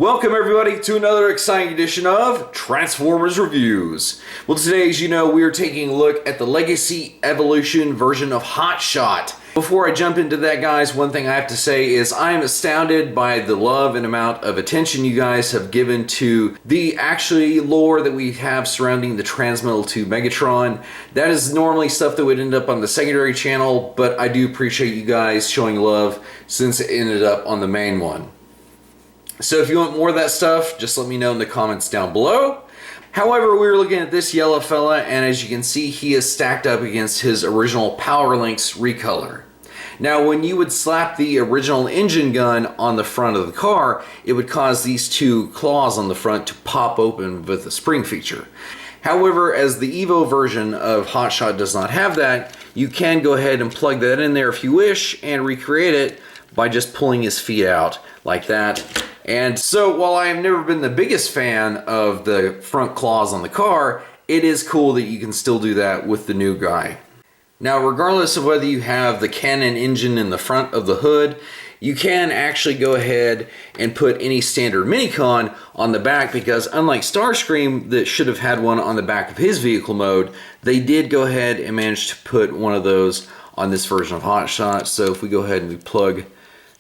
Welcome everybody to another exciting edition of Transformers Reviews. Well, today, as you know, we are taking a look at the Legacy Evolution version of Hotshot. Before I jump into that, guys, one thing I have to say is I am astounded by the love and amount of attention you guys have given to the actually lore that we have surrounding the Transmetal 2 Megatron. That is normally stuff that would end up on the secondary channel, but I do appreciate you guys showing love since it ended up on the main one. So if you want more of that stuff, just let me know in the comments down below. However, we were looking at this yellow fella, and as you can see, he is stacked up against his original Power Links recolor. Now, when you would slap the original engine gun on the front of the car, it would cause these two claws on the front to pop open with a spring feature. However, as the Evo version of Hotshot does not have that, you can go ahead and plug that in there if you wish and recreate it by just pulling his feet out like that. And so while I have never been the biggest fan of the front claws on the car, it is cool that you can still do that with the new guy. Now, regardless of whether you have the Cannon engine in the front of the hood, you can actually go ahead and put any standard Minicon on the back, because unlike Starscream that should have had one on the back of his vehicle mode, they did go ahead and manage to put one of those on this version of Hotshot. So if we go ahead and we plug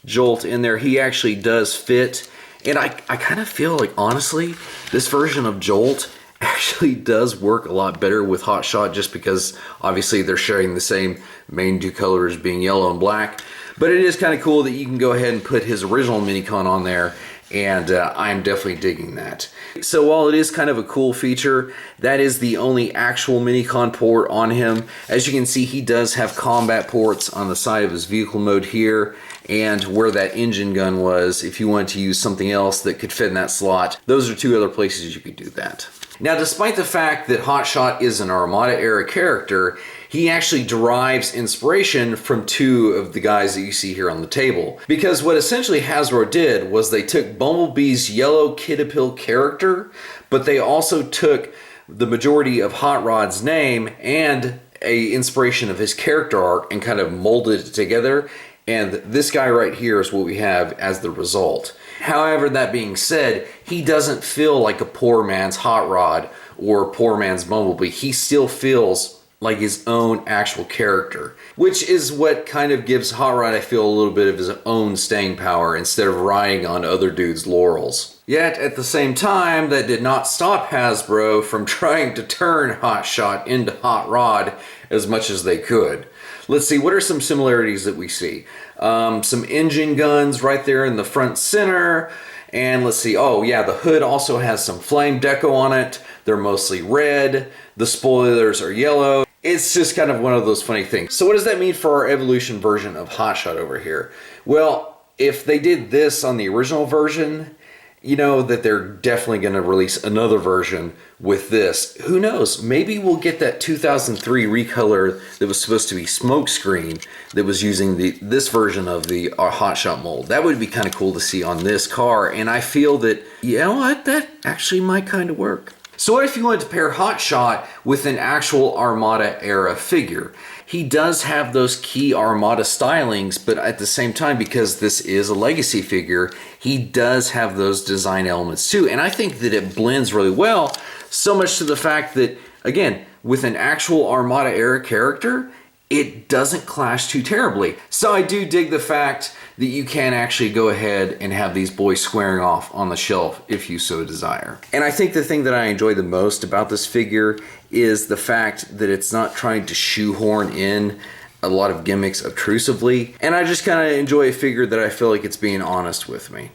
Jolt in there, he actually does fit. And I kind of feel like, honestly, this version of Jolt actually does work a lot better with Hotshot, just because obviously they're sharing the same main two colors being yellow and black. But it is kind of cool that you can go ahead and put his original Minicon on there, and I'm definitely digging that. So while it is kind of a cool feature, that is the only actual Minicon port on him. As you can see, he does have combat ports on the side of his vehicle mode here, and where that engine gun was, if you wanted to use something else that could fit in that slot, those are two other places you could do that. Now, despite the fact that Hotshot is an Armada era character, he actually derives inspiration from two of the guys that you see here on the table. Because what essentially Hasbro did was they took Bumblebee's yellow Kid-a-Pill character, but they also took the majority of Hot Rod's name and a inspiration of his character arc and kind of molded it together. And this guy right here is what we have as the result. However, that being said, he doesn't feel like a poor man's Hot Rod or poor man's Bumblebee. He still feels like his own actual character, which is what kind of gives Hot Rod, I feel, a little bit of his own staying power instead of riding on other dudes' laurels. Yet, at the same time, that did not stop Hasbro from trying to turn Hotshot into Hot Rod as much as they could. Let's see, what are some similarities that we see? Some engine guns right there in the front center. And let's see, oh yeah, the hood also has some flame deco on it. They're mostly red. The spoilers are yellow. It's just kind of one of those funny things. So what does that mean for our evolution version of Hotshot over here? Well, if they did this on the original version, you know that they're definitely going to release another version with this. Who knows? Maybe we'll get that 2003 recolor that was supposed to be Smokescreen that was using this version of the Hotshot mold. That would be kind of cool to see on this car, and I feel that, you know what, that actually might kind of work. So what if you wanted to pair Hotshot with an actual Armada era figure? He does have those key Armada stylings, but at the same time, because this is a legacy figure, he does have those design elements too. And I think that it blends really well, so much to the fact that, again, with an actual Armada era character, it doesn't clash too terribly. So I do dig the fact that you can actually go ahead and have these boys squaring off on the shelf if you so desire. And I think the thing that I enjoy the most about this figure is the fact that it's not trying to shoehorn in a lot of gimmicks obtrusively. And I just kind of enjoy a figure that I feel like it's being honest with me.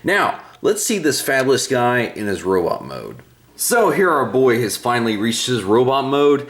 Now, let's see this fabulous guy in his robot mode. So here our boy has finally reached his robot mode.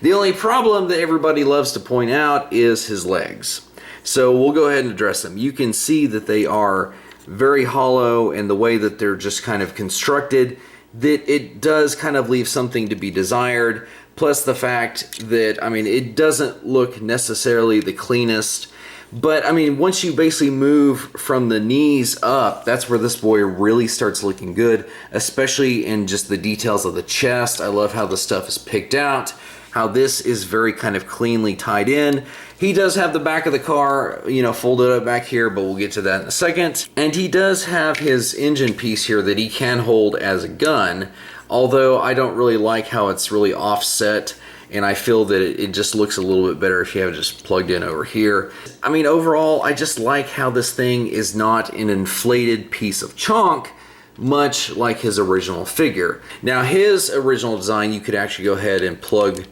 The only problem that everybody loves to point out is his legs. So we'll go ahead and address them. You can see that they are very hollow, and the way that they're just kind of constructed, that it does kind of leave something to be desired. Plus the fact that, I mean, it doesn't look necessarily the cleanest. But I mean, once you basically move from the knees up, that's where this boy really starts looking good, especially in just the details of the chest. I love how the stuff is picked out. how this is very kind of cleanly tied in. He does have the back of the car, you know, folded up back here, but we'll get to that in a second. And he does have his engine piece here that he can hold as a gun, although I don't really like how it's really offset, and I feel that it just looks a little bit better if you have it just plugged in over here. I mean, overall, I just like how this thing is not an inflated piece of chunk, much like his original figure. Now, his original design, you could actually go ahead and plug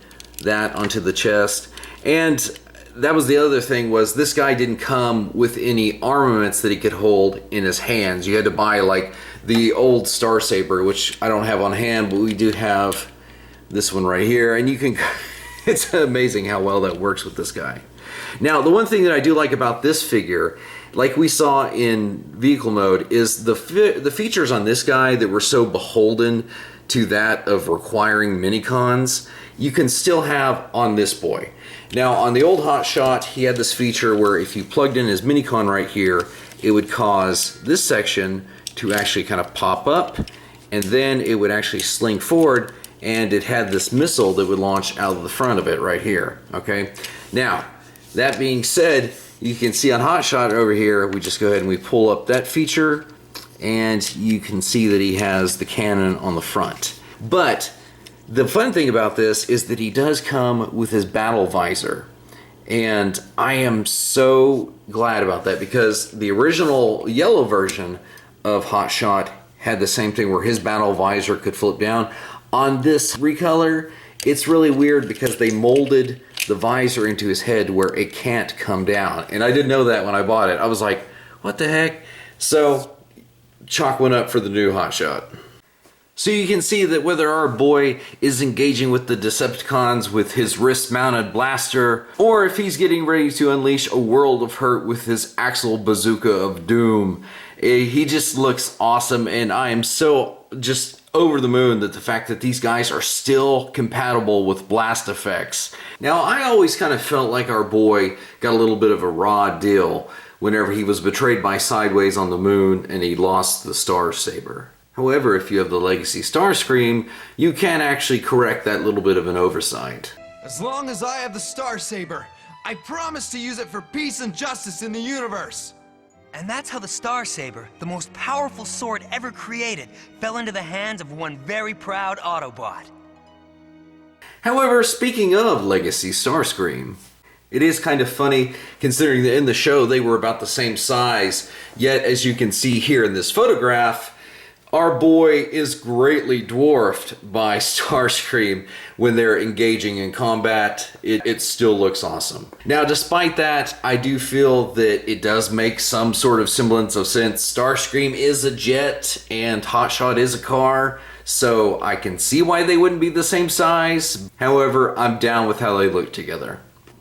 that onto the chest, and that was the other thing, was this guy didn't come with any armaments that he could hold in his hands. You had to buy like the old Star Saber, which I don't have on hand, but we do have this one right here, and you can it's amazing how well that works with this guy. Now, the one thing that I do like about this figure, like we saw in vehicle mode, is the features on this guy that were so beholden to that of requiring minicons, you can still have on this boy. Now, on the old Hotshot, he had this feature where if you plugged in his minicon right here, it would cause this section to actually kind of pop up, and then it would actually sling forward, and it had this missile that would launch out of the front of it right here, okay? Now, that being said, you can see on Hotshot over here, we just go ahead and we pull up that feature, and you can see that he has the cannon on the front. But the fun thing about this is that he does come with his battle visor. And I am so glad about that, because the original yellow version of Hotshot had the same thing where his battle visor could flip down. On this recolor, it's really weird because they molded the visor into his head where it can't come down. And I didn't know that when I bought it. I was like, what the heck? So, chalk went up for the new Hotshot. So you can see that whether our boy is engaging with the Decepticons with his wrist-mounted blaster, or if he's getting ready to unleash a world of hurt with his Axle Bazooka of Doom, he just looks awesome, and I am so just over the moon that the fact that these guys are still compatible with blast effects. Now, I always kind of felt like our boy got a little bit of a raw deal whenever he was betrayed by Sideways on the moon and he lost the Star Saber. However, if you have the Legacy Starscream, you can actually correct that little bit of an oversight. As long as I have the Star Saber, I promise to use it for peace and justice in the universe. And that's how the Star Saber, the most powerful sword ever created, fell into the hands of one very proud Autobot. However, speaking of Legacy Starscream, it is kind of funny considering that in the show they were about the same size, yet as you can see here in this photograph, our boy is greatly dwarfed by Starscream when they're engaging in combat. It still looks awesome. Now, despite that, I do feel that it does make some sort of semblance of sense. Starscream is a jet and Hotshot is a car, so I can see why they wouldn't be the same size. However, I'm down with how they look together.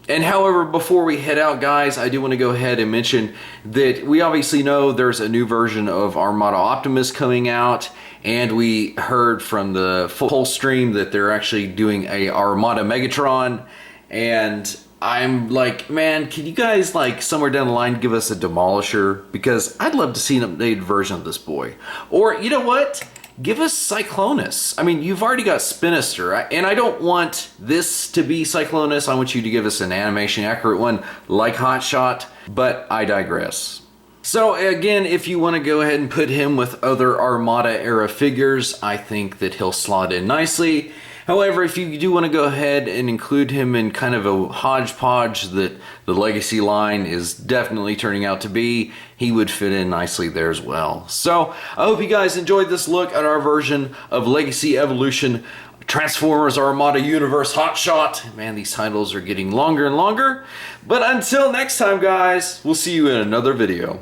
And however, before we head out, guys, I do want to go ahead and mention that we obviously know there's a new version of Armada Optimus coming out, and we heard from the full stream that they're actually doing a Armada Megatron, and I'm like, man, can you guys, like, somewhere down the line give us a Demolisher? Because I'd love to see an updated version of this boy. Or, you know what? Give us Cyclonus. I mean, you've already got Spinister, and I don't want this to be Cyclonus. I want you to give us an animation accurate one like Hotshot, but I digress. So again, if you want to go ahead and put him with other Armada era figures, I think that he'll slot in nicely. However, if you do want to go ahead and include him in kind of a hodgepodge that the Legacy line is definitely turning out to be, he would fit in nicely there as well. So, I hope you guys enjoyed this look at our version of Legacy Evolution Transformers Armada Universe Hotshot. Man, these titles are getting longer and longer. But until next time, guys, we'll see you in another video.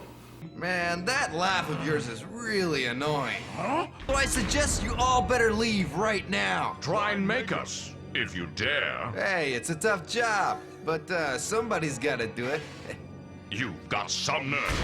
Man, that laugh of yours is really annoying. Huh? So I suggest you all better leave right now. Try and make us, if you dare. Hey, it's a tough job, but somebody's gotta do it. You've got some nerve.